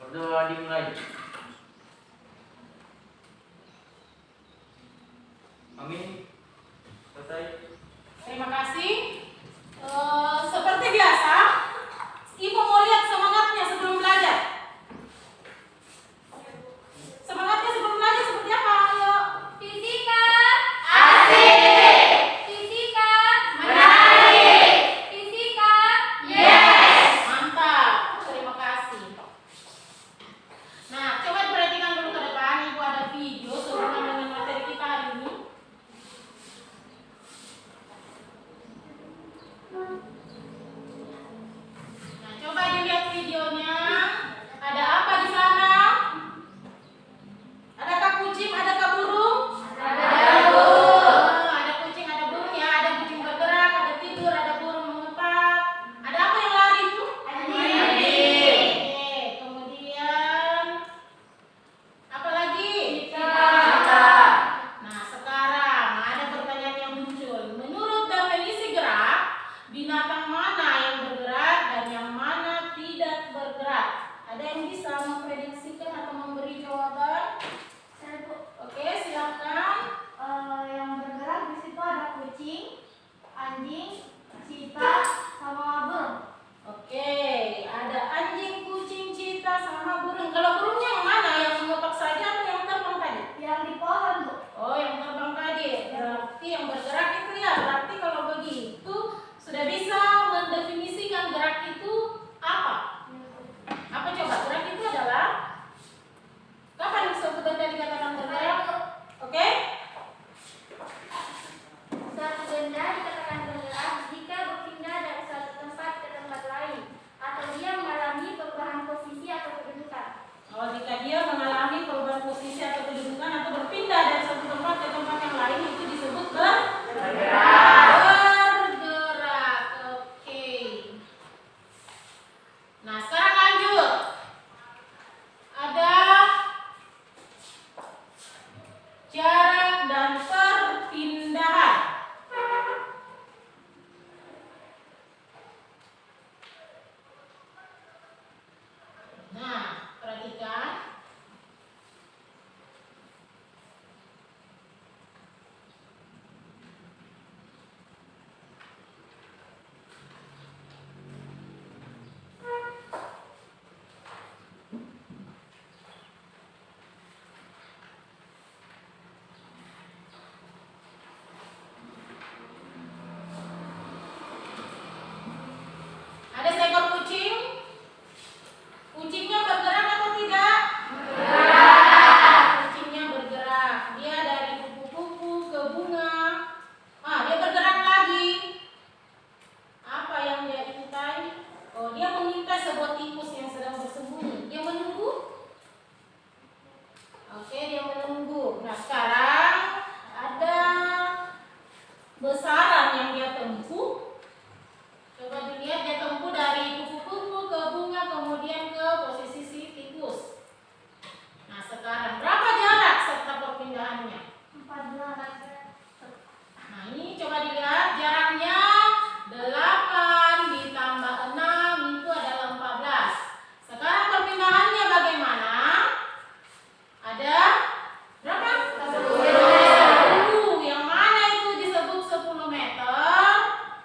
Udah dimulai. Amin. Selesai. Terima kasih. Seperti biasa, Ibu mau lihat semangatnya sebelum belajar. Semangatnya sebelum belajar seperti apa? Ayo. Fisika asik, fisika menarik, fisika yes. Mantap. Terima kasih. Nah, coba perhatikan dulu ke depan. Ibu ada video sehubungan dengan materi kita hari ini. Nah, coba dilihat videonya. Ada apa di sana? Adakah kucing? Adakah burung? Ada burung. Ada kucing, ada burung ya. Ada kucing bergerak, ada tidur, ada burung mengepap. Ada apa yang lari itu? Anjing. Oke, kemudian apa lagi? Fisika. Nah, sekarang ada pertanyaan yang muncul. Menurut definisi gerak, binatang mana yang bergerak dan yang mana tidak bergerak? Ada yang bisa memprediksikan atau memberi jawaban? Saya Bu, Oke, silakan. yang bergerak di situ ada kucing, anjing, cheetah, sama burung. Oke, ada anjing, kucing, cheetah, sama burung. Kalau burungnya yang mana? Yang mengepak saja atau yang terbang tadi? Yang di pohon Bu. Oh, yang terbang tadi. Berarti yang bergerak itu ya. Berarti kalau begitu sudah bisa mendefinisikan gerak itu apa? Apa coba? Gerak itu adalah kapan sebenarnya dikatakan bergerak? Oke? Suatu benda dikatakan bergerak jika berpindah dari suatu tempat ke tempat lain atau dia mengalami perubahan posisi atau kedudukan. Oh, jika dia mengalami perubahan posisi atau kedudukan atau berpindah dari satu tempat ke tempat yang lain itu disebut bergerak. Bergerak. Oke. Nah, sekarang lanjut. Ada jarak dan perpindahan. Nah, perhatikan. Ada seekor kucing. Kucingnya bergerak atau tidak? Kucingnya bergerak. Dia dari kupu-kupu ke bunga. Dia bergerak lagi. Apa yang dia intai? Oh, dia mengintai sebuah tikus yang sedang bersembunyi. Dia menunggu. Oke, dia menunggu. Nah, sekarang ada besaran yang dia tempuh. Coba dilihat, dia tempuh dari kupu-kupu ke bunga, kemudian ke posisi si tikus. Nah, sekarang berapa jarak serta perpindahannya? 14. Nah, ini coba dilihat jaraknya 8 ditambah 6 itu adalah 14. Sekarang perpindahannya bagaimana? Ada berapa? 10. Yang mana itu disebut 10 meter?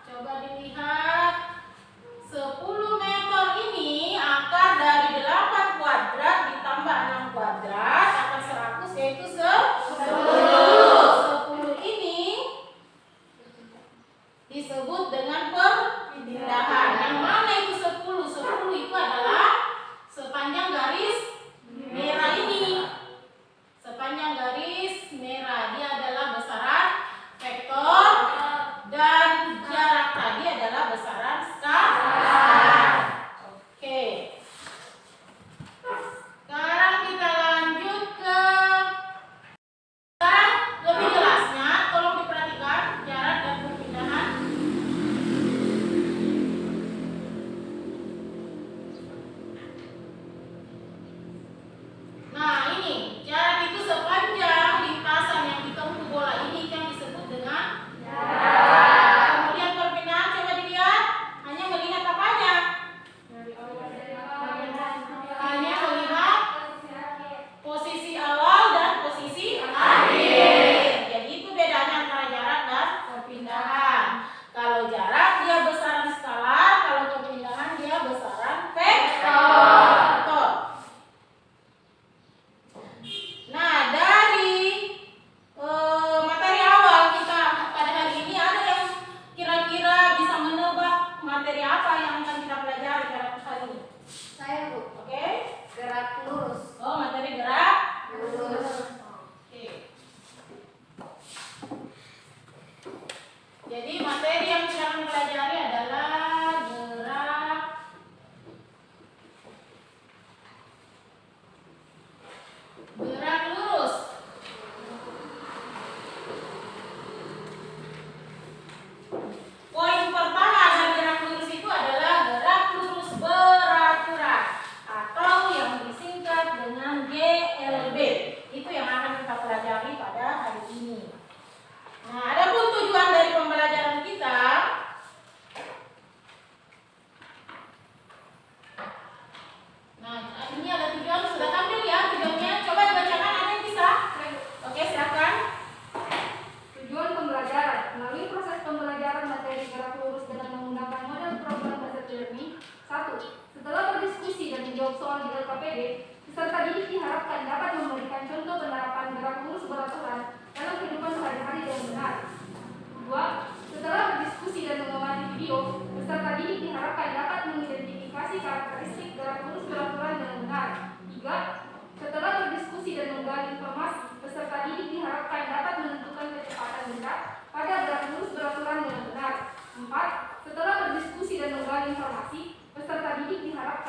Coba dilihat. 10 meter ini akar dari 8 kuadrat ditambah 6 kuadrat akan 100 yaitu 10. 10 ini disebut dengan perpindahan. Yang mana itu 10? 10 itu adalah sepanjang garis merah ini. Sepanjang garis merah dia adalah besaran vektor dan jarak tadi adalah besaran skalar. Oke. Sekarang kita lanjut ke sekarang lebih jelasnya, tolong diperhatikan jarak dan perpindahan. materi apa yang akan kita pelajari pada kali ini? Saya Bu, Oke? gerak lurus. Oh, materi gerak Lurus. Oke. Jadi materi yang kita akan pelajari adalah gerak lurus. Poin pertama dari gerak lurus itu adalah gerak lurus beraturan atau yang disingkat dengan GLB. Itu yang akan kita pelajari pada hari ini. Nah, adapun tujuan dari pembelajaran kita, nah ini ada tujuan, sudah tampil ya tujuannya. Coba dibacakan, ada yang bisa? Oke, silakan. Tujuan pembelajaran melalui proses pembelajaran materi gerak lurus dengan menggunakan model program bahasa Jerman. 1. Setelah berdiskusi dan menjawab soal di LKPD, peserta didik diharapkan dapat memberikan contoh penerapan gerak lurus beraturan dalam kehidupan sehari-hari dengan benar. 2. Setelah berdiskusi dan mengamati video, peserta didik diharapkan dapat mengidentifikasi karakteristik gerak lurus beraturan dengan benar. 3. Setelah berdiskusi dan menggali informasi, peserta didik diharapkan dapat menentukan kecepatan benda pada gerak lurus beraturan dengan benar. 4. Setelah berdiskusi dan menggali informasi, peserta didik diharapkan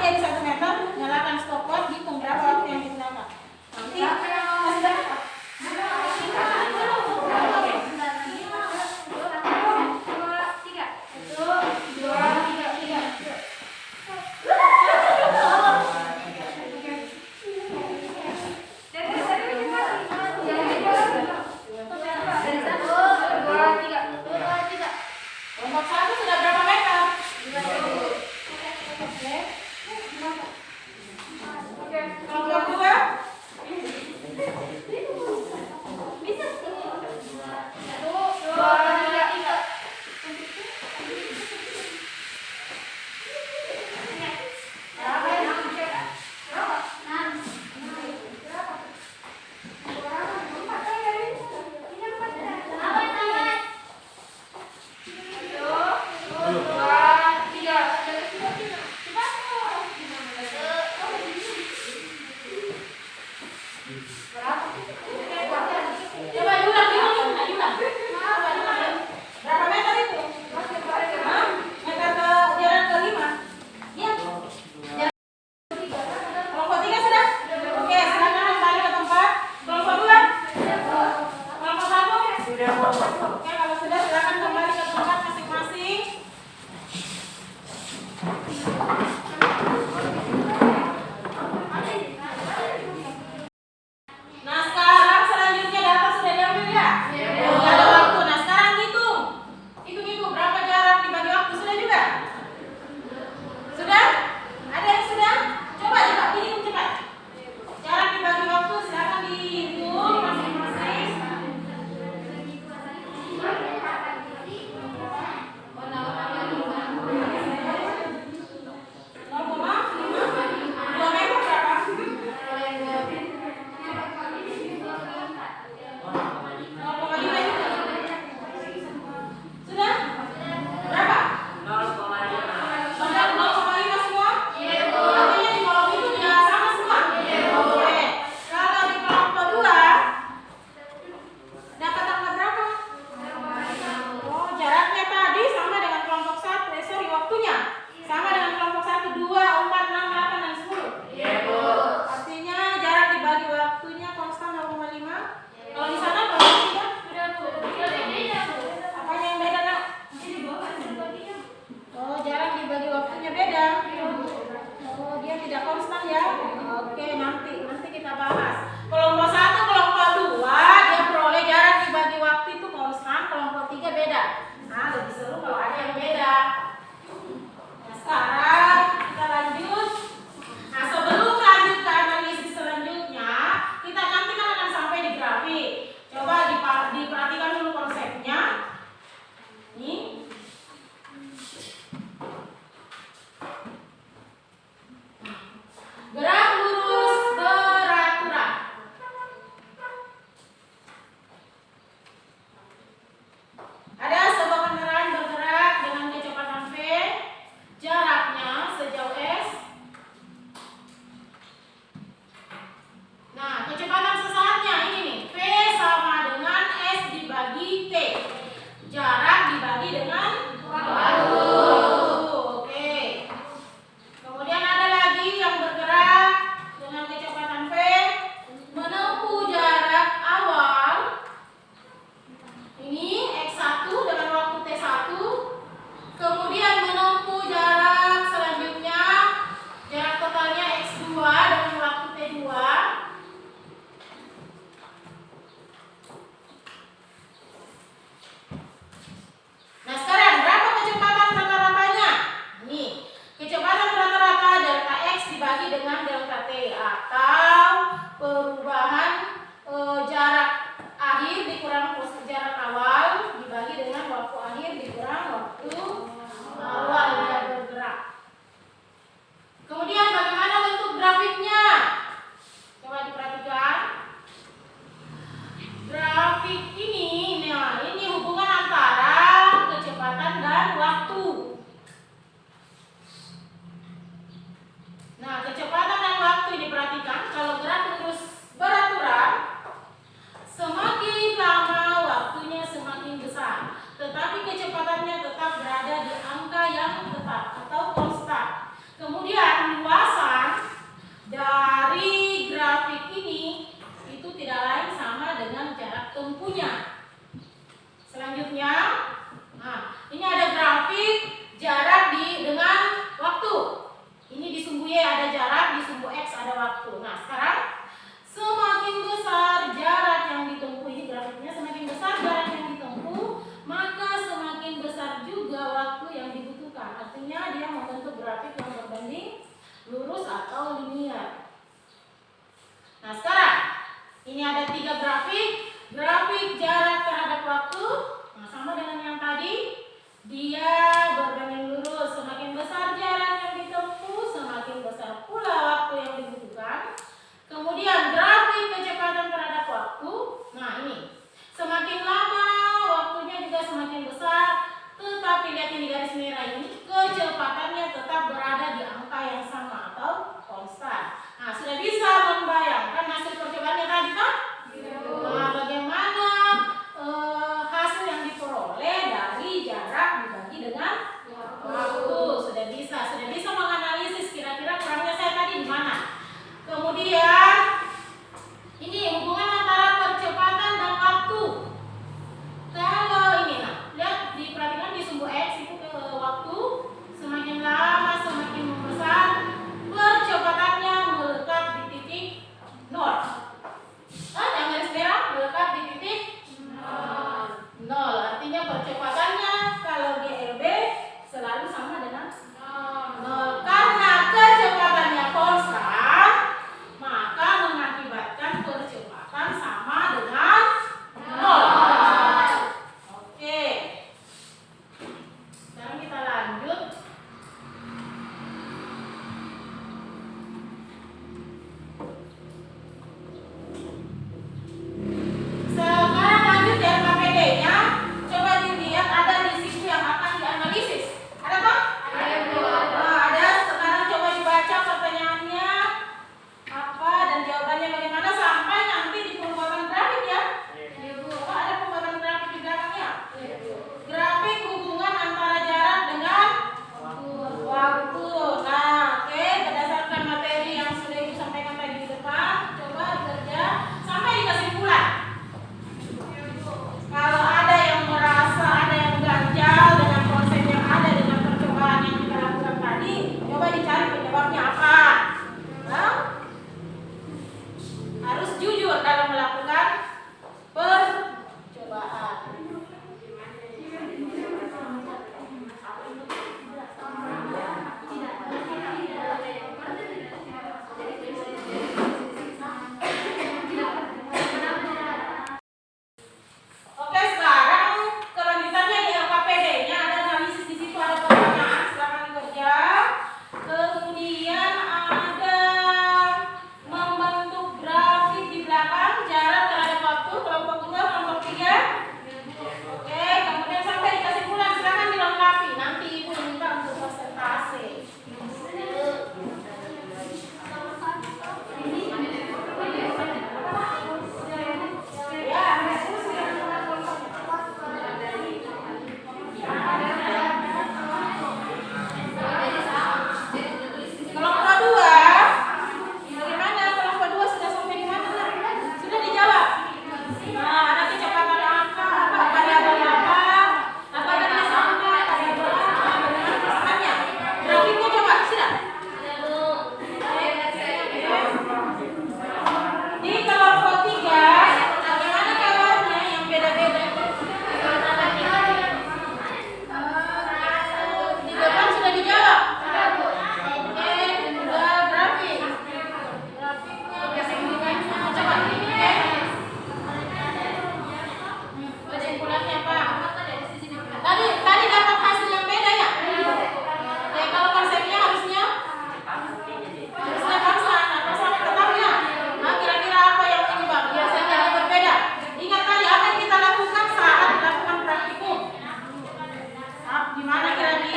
jadi 1 meter, nyalakan stopwatch, hitung berapa waktu yang digunakan. Nanti masih berapa? Kelompok 1 sudah berapa meter? Oke. Kelompok 2?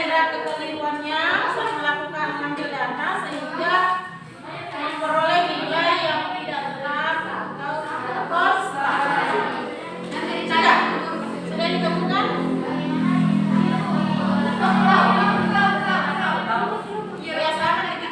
daerah kekeliruannya saat melakukan mengambil data sehingga memperoleh nilai yang tidak benar atau tidak konstan. Sudah ditemukan? Ya sama dibuat.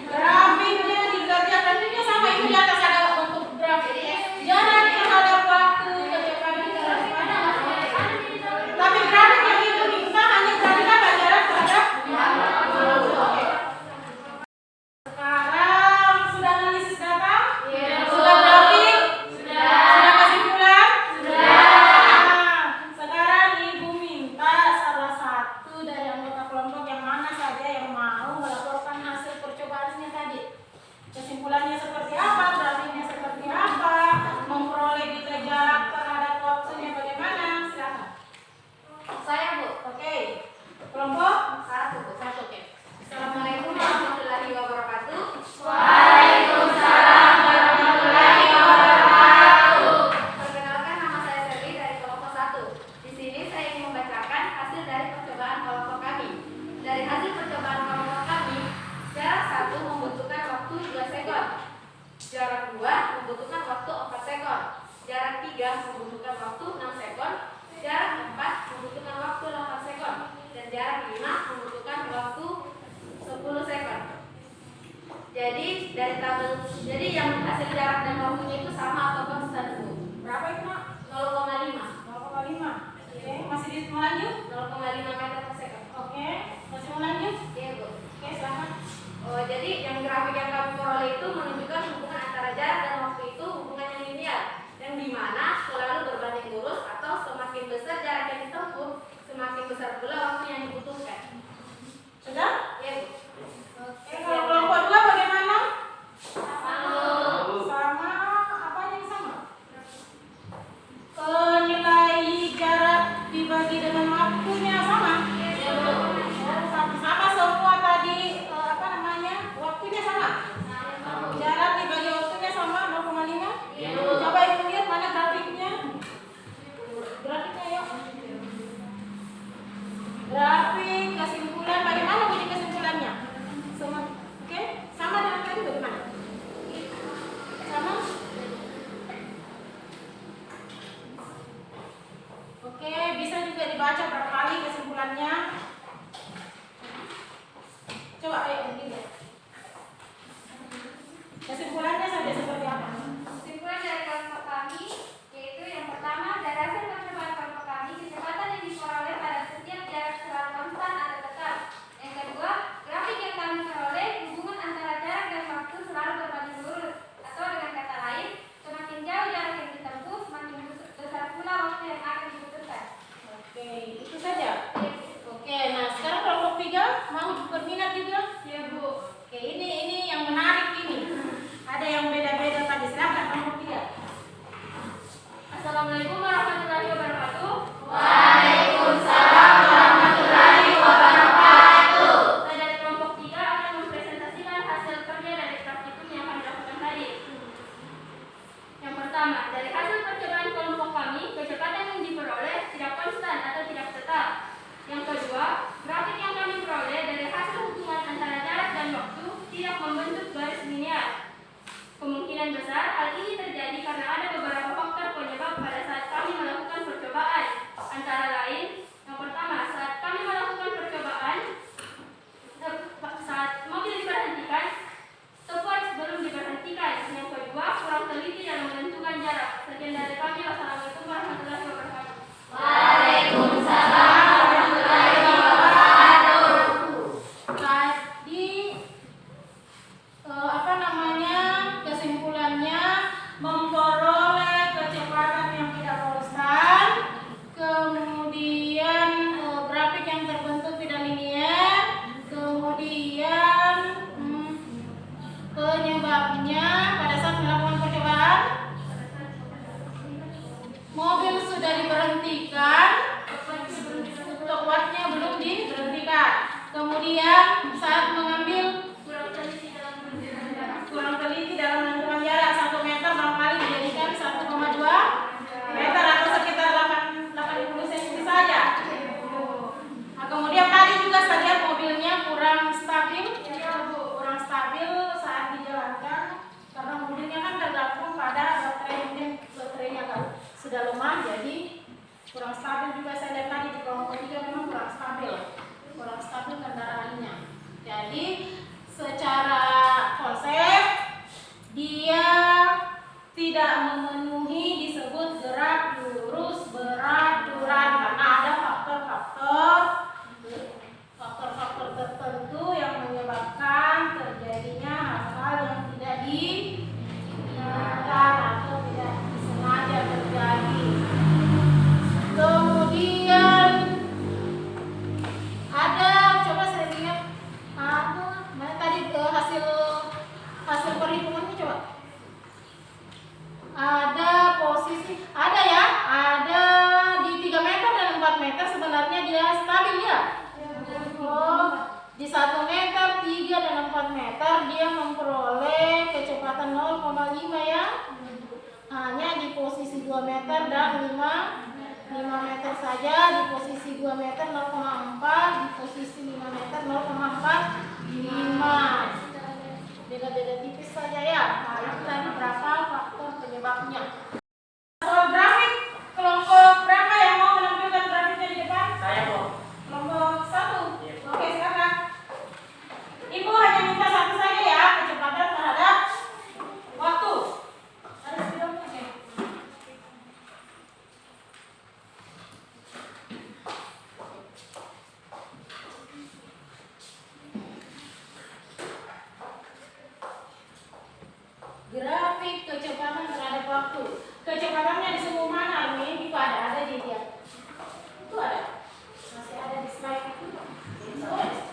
Grafiknya dikerjakan ini sama itu di atas ada untuk grafik jarak terhadap waktu kecepatan tapi grafik yang itu kita hanya grafik apa jarak terhadap waktu. Sekarang sudah analisis data? Sudah grafik? Sudah kesimpulan? Nah, sekarang Ibu minta salah satu dari anggota kelompok yang mana saja yang mau melaporkan hasil percobaannya tadi. Kesimpulannya seperti apa, grafiknya seperti apa, memperoleh detail jarak terhadap waktunya bagaimana? Silakan. Saya, Bu. Oke. Kelompok? Satu, Bu. Oke. Assalamualaikum warahmatullahi wabarakatuh. Waalaikumsalam warahmatullahi wabarakatuh. Perkenalkan, nama saya Selly dari kelompok 1. Di sini saya ingin membacakan hasil dari percobaan kelompok kami. Dari hasil percobaan kelompok kami, jarak 1 membutuhkan waktu 2 sekon. Jarak 2 membutuhkan waktu 4 sekon. Jarak 3 membutuhkan waktu 6 sekon. Jarak 4 membutuhkan waktu 8 sekon. Dan jarak 5 membutuhkan waktu 10 sekon. Jadi yang hasil jarak dan waktunya itu sama atau konstan, Bu? Berapa itu, Mak? 0,5. 0,5. Oke, masih mau lanjut? 0,5 meter per sekon. Oke, masih mau lanjut? Iya, Bu. Oke, silakan. Oh, jadi yang grafik yang kami peroleh itu menunjukkan hubungan antara jarak dan waktu itu hubungan yang linear, yang dimana selalu berbanding lurus atau semakin besar jarak yang ditempuh, semakin besar pula waktu yang dibutuhkan. Sudah? Iya, Bu. Oke, kalau kelompok 2 bagaimana? Tahu. Sama, apa yang sama? Nilai jarak dibagi dengan waktunya sama? Sama semua tadi, waktunya sama? Jarak dibagi waktunya sama 0,5? Coba Ibu lihat mana grafiknya? Grafiknya yuk. Grafik kesimpulan bagaimana bunyi kesimpulannya? Sama, oke? Sama dengan tadi bagaimana? Sama? Oke, bisa juga dibaca berapa kali kesimpulannya? Coba ayo dilihat. Kesimpulannya saja seperti apa? Kesimpulan dari kelompok kami yaitu yang pertama, dari hasil percobaan kelompok kami, kecepatan yang diperoleh pada setiap jarak selalu konstan atau tetap. Yang kedua, grafik yang kami peroleh hubungan antara jarak dan waktu selalu berbanding lurus, atau dengan kata lain, semakin jauh jarak yang ditempuh, semakin besar pula waktu yang akan dibutuhkan. Oke, itu saja. Oke, nah sekarang kelompok 3 mau berminat juga? Ya, Bu. Oke, ini yang menarik ini. Ada yang beda-beda tadi. Silakan kelompok 3. Assalamualaikum warahmatullahi wabarakatuh. Waalaikumsalam warahmatullahi wabarakatuh. Saya dari kelompok 3 akan mempresentasikan hasil kerja dari praktikum yang kami lakukan tadi. Yang pertama, dari hasil percobaan kelompok kami, kecepatan yang diperoleh tidak konstan atau tidak tetap. Yang kedua, grafik yang kami peroleh dari hasil hubungan antara jarak dan waktu tidak membentuk garis linear. Kemungkinan besar hal ini terjadi karena ada beberapa faktor penyebab pada saat kami melakukan percobaan. Antara lain, yang pertama, saat kami melakukan percobaan, saat mobil diberhentikan, stopwatch belum diberhentikan. Yang kedua, Kemudian saat mengambil kurang teliti dalam menentukan jarak. kurang teliti dalam menentukan jarak 1 meter barangkali dijadikan 1,2 meter atau sekitar 80 cm saja. Nah, kemudian tadi juga saja mobilnya kurang stabil saat dijalankan karena mobilnya kan tergantung pada baterai, mungkin baterainya kan sudah lemah jadi kurang stabil juga saya lihat tadi di kelompok 3 memang kurang stabil kendaraannya. Jadi secara konsep dia tidak memenuhi disebut gerak lurus beraturan karena ada faktor-faktor tertentu yang menyebabkan terjadinya hal-hal yang tidak diinginkan atau tidak disengaja terjadi. Kemudian ada, coba saya lihat mana tadi hasil perhitungannya coba. Ada posisi, ada ya, ada di 3 meter dan 4 meter sebenarnya dia stabil ya. Oh, di 1 meter, 3 dan 4 meter dia memperoleh kecepatan 0,5 ya. Hanya di posisi 2 meter dan 5 meter saja, di posisi 2 meter 0,4, di posisi 5 meter 0,45. Beda-beda tipis saja ya. Nah, itu tadi berapa faktor penyebabnya. Soal grafik, kelompok berapa yang mau menampilkan grafiknya di depan? Saya kok. Kelompok 1. Iya. Oke, silakan. Ibu hanya minta satu saja ya, kecepatan terhadap waktu. Ada spidolnya? Oke. Grafik kecepatan terhadap waktu. Kecepatannya di semua mana nih? Itu ada di dia. Itu ada. Masih ada di slide itu. Itu ada.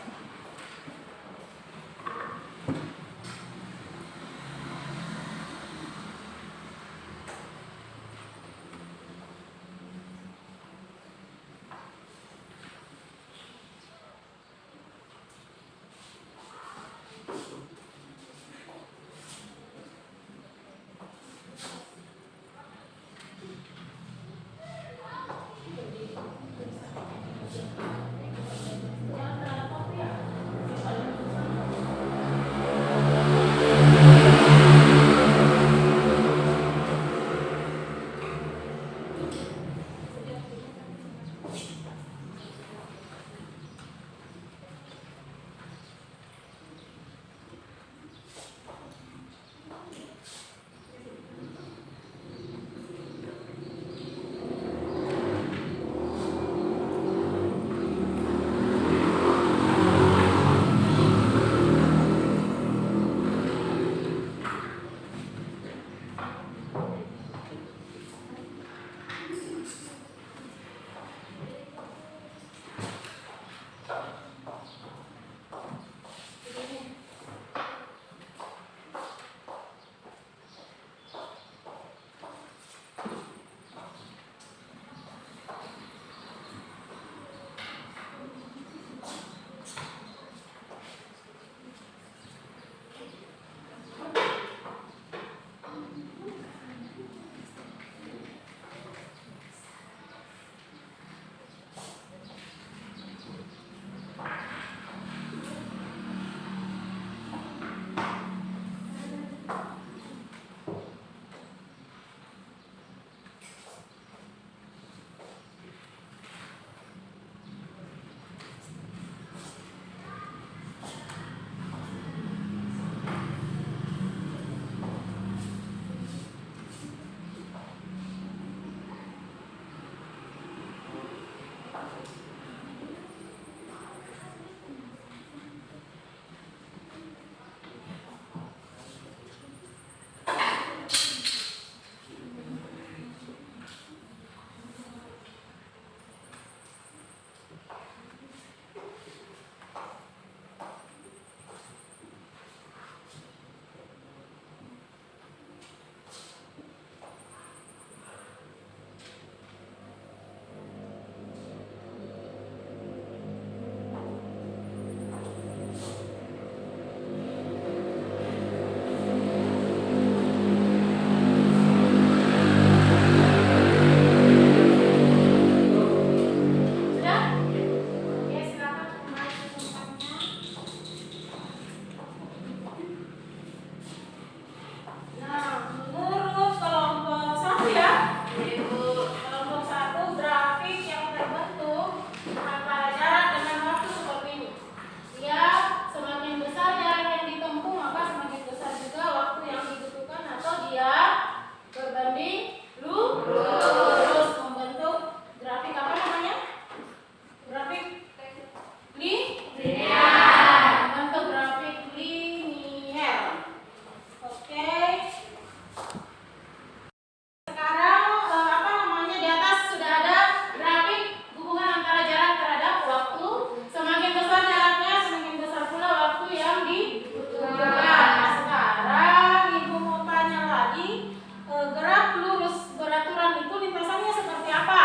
gerak lurus beraturan itu lintasannya seperti apa?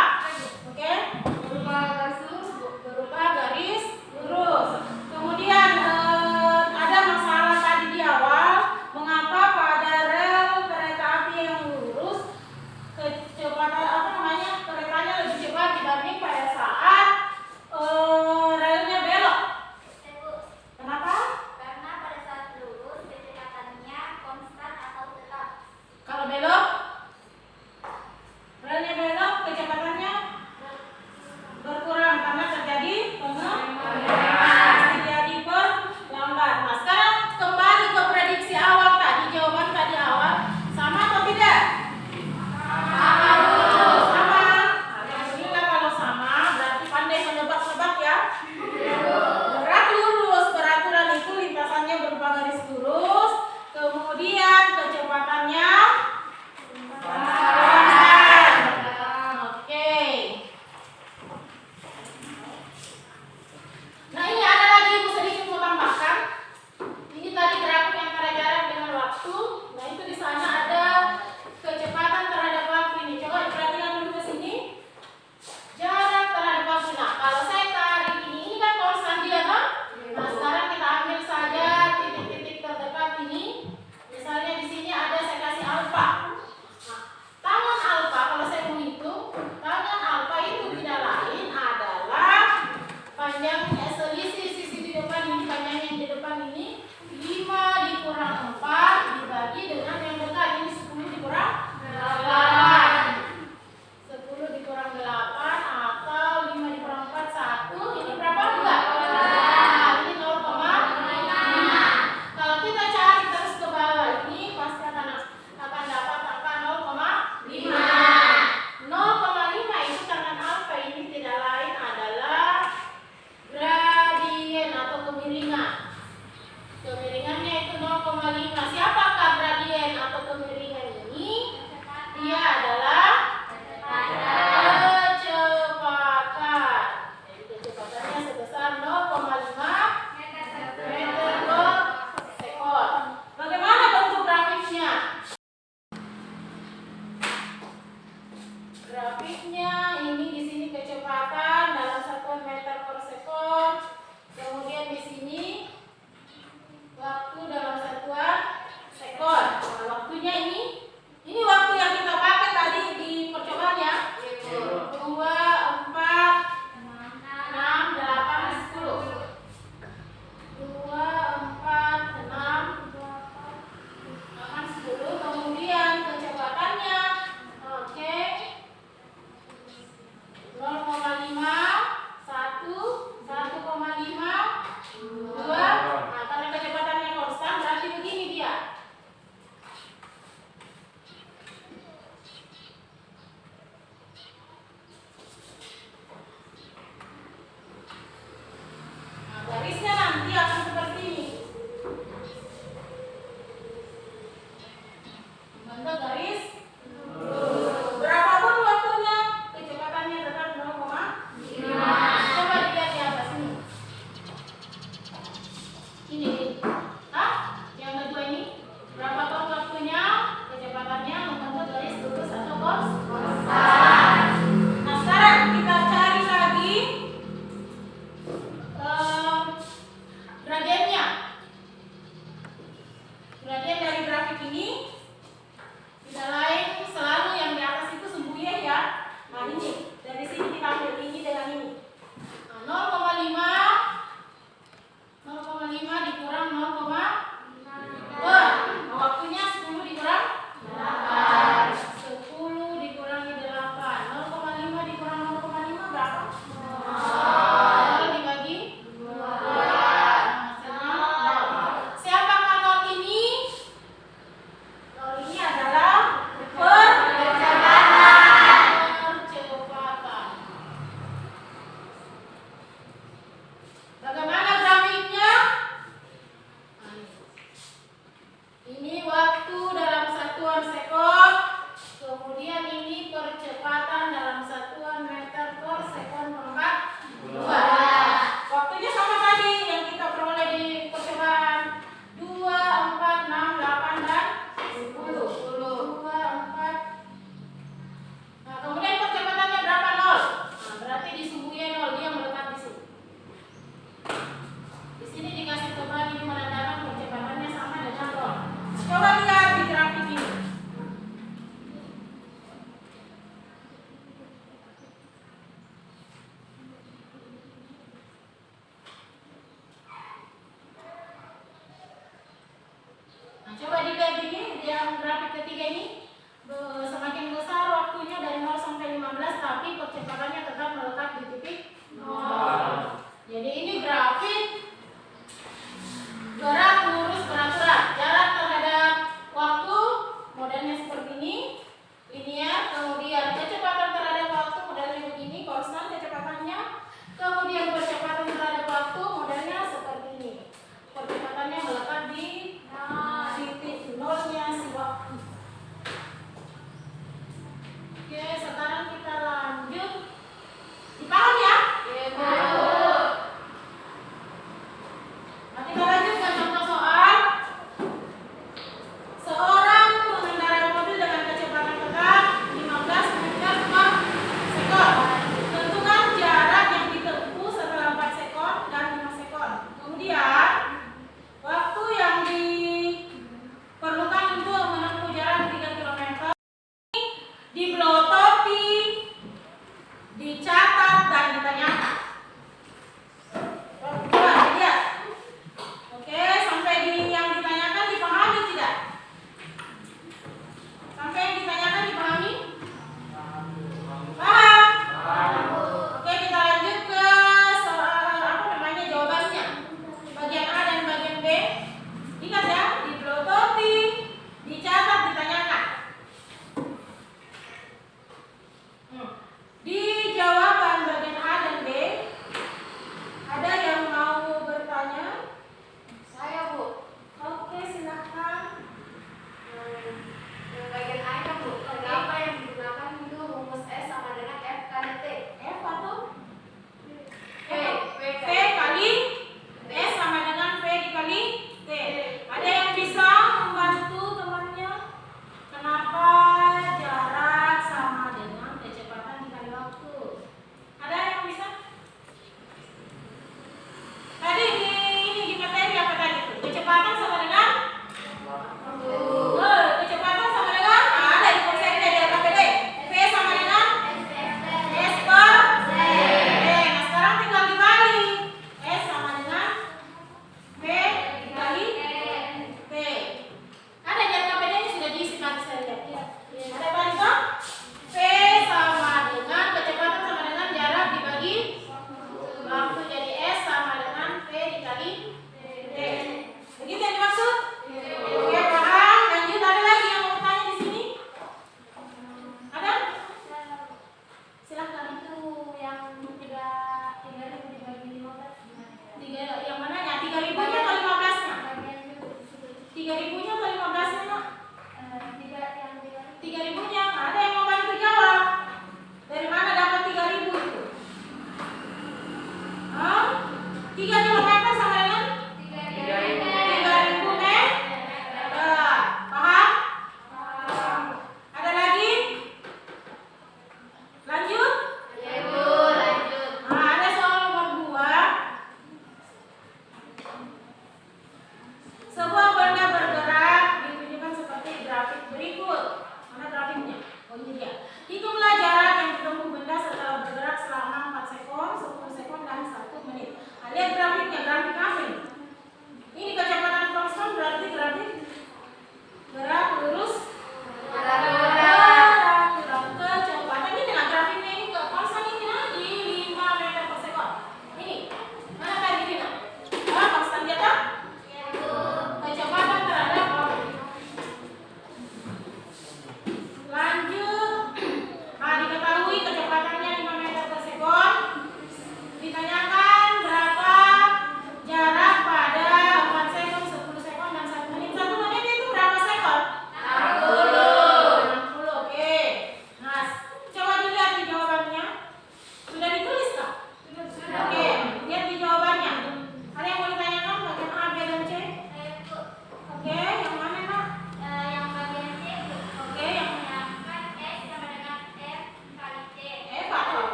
Oke, berupa garis lurus. Kemudian ada masalah tadi di awal, mengapa pada rel kereta api yang lurus kecepatan keretanya lebih cepat dibanding pada saat relnya belok? Kenapa? Karena pada saat lurus kecepatannya konstan atau tetap. Kalau belok, relnya belok, kecepatannya berkurang karena terjadi terjadi perlambat. Nah, sekarang kembali ke prediksi awal tadi, jawaban tadi awal, sama atau tidak? Sama. Alhamdulillah kalau sama, berarti pandai menebak-nebak ya. Gerak lurus beraturan itu lintasannya berupa garis lurus, kemudian kecepatannya konstan. Oke. Nah, ini ada lagi Ibu sedikit mau tambahkan. Ini tadi grafik antara jarak dengan waktu. Nah, itu di sana ada kecepatan terhadap waktu ini. Coba perhatikan dulu ke sini. Jarak terhadap waktu. Nah, kalau saya tarik ini kan konstan dia kan? Nah, sekarang kita ambil saja titik-titik terdekat ini. Misalnya di sini ada saya kasih alfa. Nah, tangan alfa kalau saya mau hitung, tangan alfa itu tidak lain adalah panjangnya selisih sisi di depan ini, panjangnya yang di depan ini 5 dikurang 4 dibagi dengan yang dekat ini 10 dikurang 8. 10 dikurang 8 atau 5 dikurang 4 1. Ini berapa enggak? Nah, ini 0,5. Kalau kita cari terus ke bawah ini pasti akan dapat angka 0,5. 0,5 itu tangan alfa ini tidak lain adalah gradien atau kemiringan. Kemiringannya itu 0,5. Siapakah gradien atau kemiringan ini? Dia adalah kecepatan. Jadi kecepatannya sebesar 0,5 meter per sekon. Bagaimana bentuk grafiknya? Grafiknya ini di sini kecepatan dalam satuan meter per sekon. Kemudian di sini waktu dalam satuan sekon. Nah, waktunya ini waktu yang kita pakai tadi di percobaan ya. 2, 4, 6, 8, 10. 2, 4, 6, 8, 10. Kemudian kecepatannya, oke.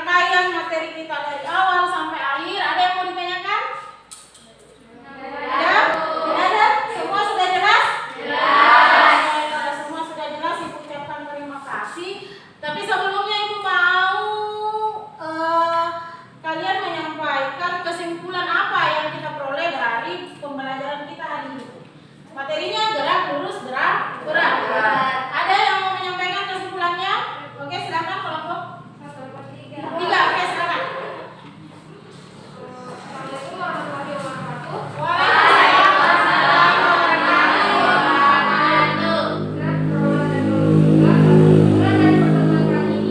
rangkaian materi kita dari awal sampai akhir. Ada yang mau ditanyakan? Ada? Tidak ada? Semua sudah jelas? Jelas. Kalau semua sudah jelas, Ibu ucapkan terima kasih. Tapi sebelumnya Ibu mau kalian menyampaikan kesimpulan apa yang kita peroleh dari pembelajaran kita hari ini. Materinya gerak, lurus, gerak, gerak. Ada yang mau menyampaikan kesimpulannya? Oke, silakan kelompok 3. Oke, silakan. Assalamualaikum warahmatullahi wabarakatuh. Waalaikumsalam warahmatullahi wabarakatuh. Kesimpulan dari pertemuan kali ini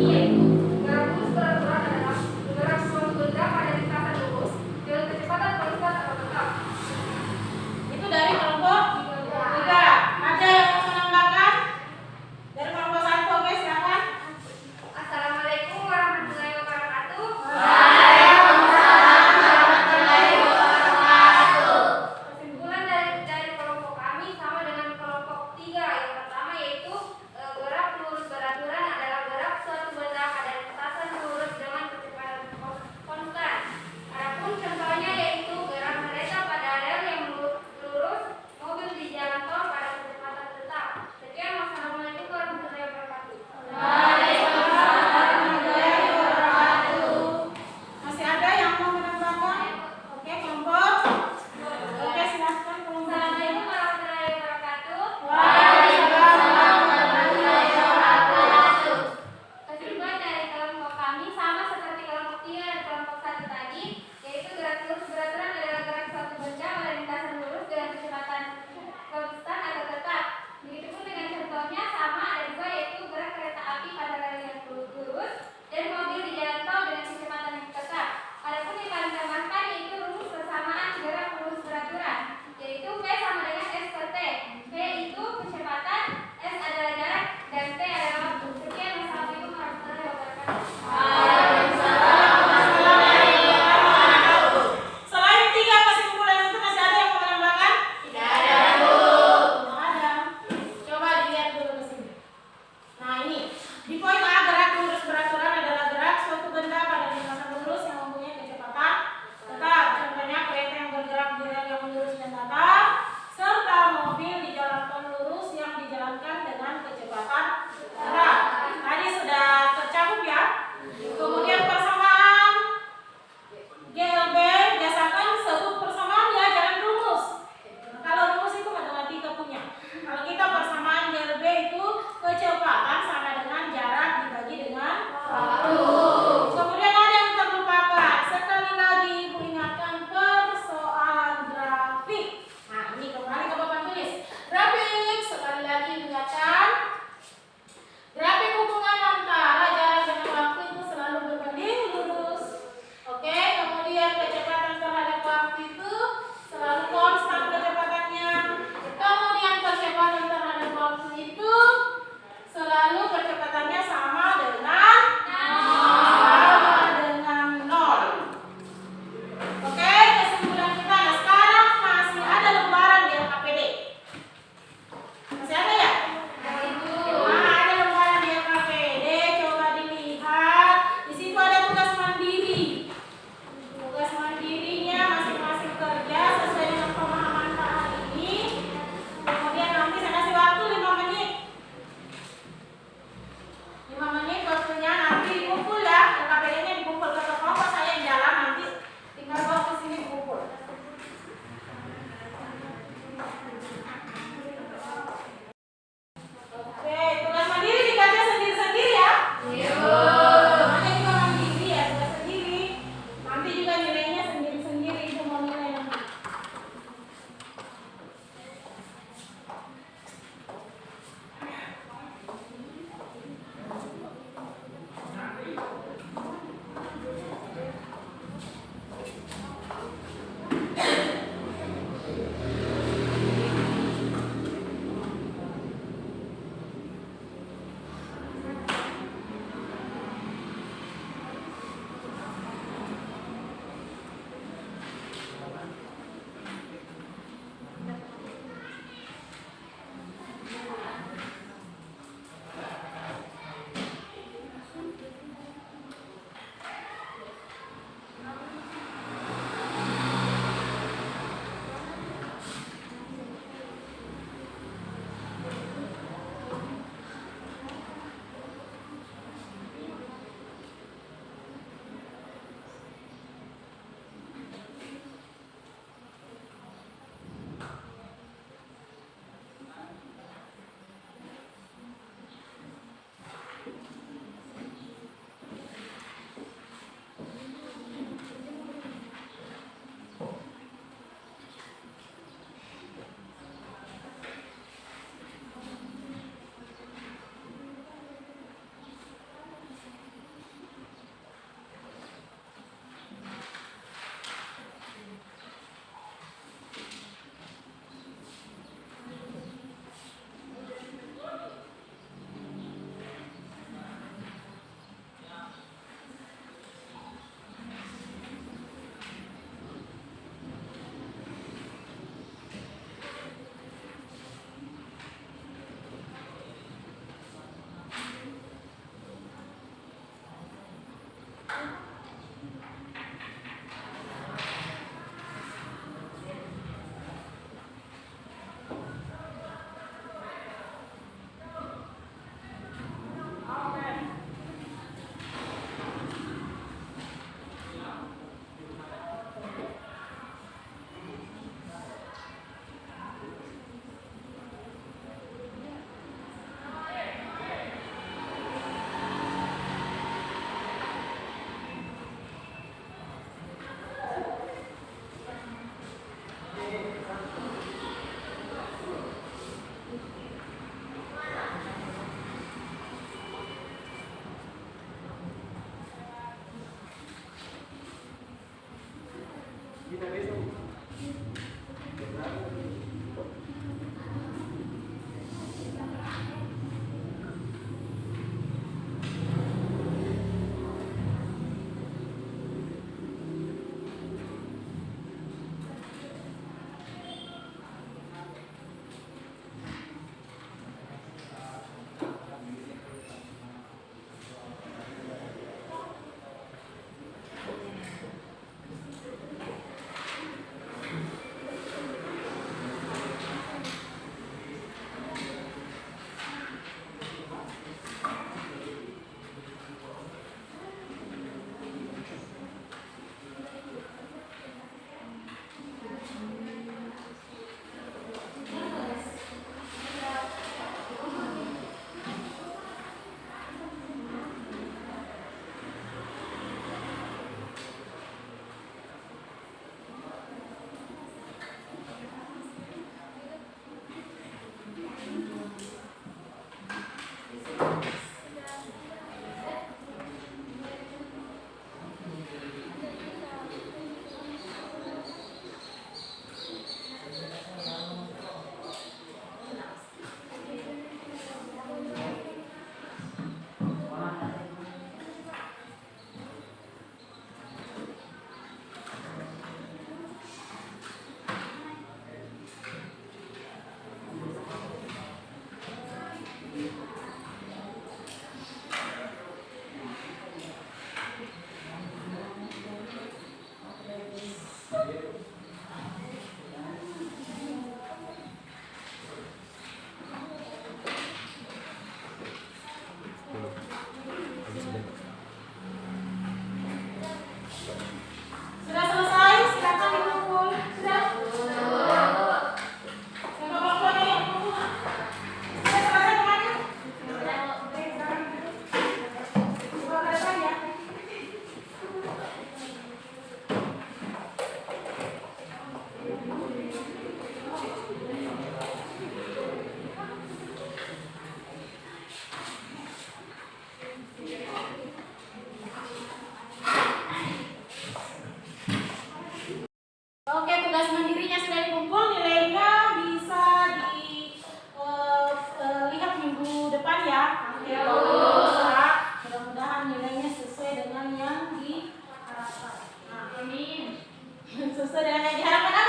nilainya sesuai dengan yang diharapkan. Nah, Amin. sesuai dengan yang diharapkan.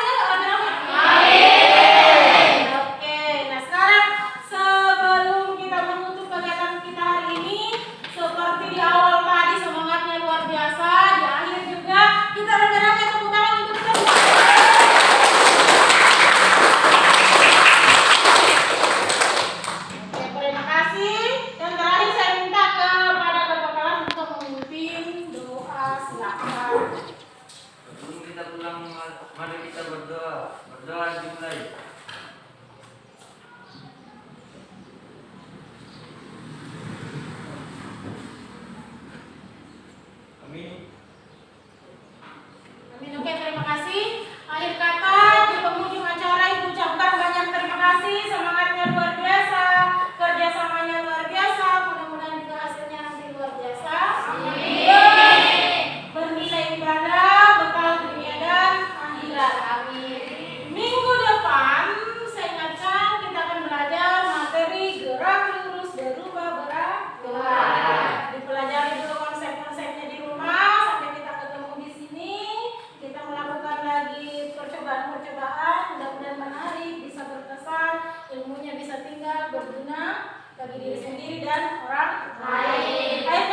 Amin. Oke, nah sekarang sebelum kita menutup kegiatan kita hari ini, seperti di awal tadi semangatnya luar biasa, di akhir juga kita rame-rame tepuk tangan untuk kita semua. Oke, terima kasih. Dan terakhir saya minta kepada kakak kelas untuk memimpin doa, silakan. Sebelum kita pulang, mari kita berdoa. Berdoa dimulai. Amin. Amin. Oke, terima kasih. Akhir kata di penghujung acara Ibu ucapkan banyak terima kasih. Semangatnya luar biasa, kerjasamanya luar biasa. Mudah-mudahan juga hasilnya nanti luar biasa. Amin. Bernilai ibadah, bekal dunia dan akhirat. Amin. Minggu depan saya ingatkan kita akan belajar materi gerak lurus berubah berat. Dipelajari dulu konsep-konsepnya di rumah sampai kita ketemu di sini. Kita melakukan lagi percobaan-percobaan, mudah-mudahan menarik, bisa berkesan, ilmunya bisa tinggal berguna bagi diri sendiri dan orang lain. Ayo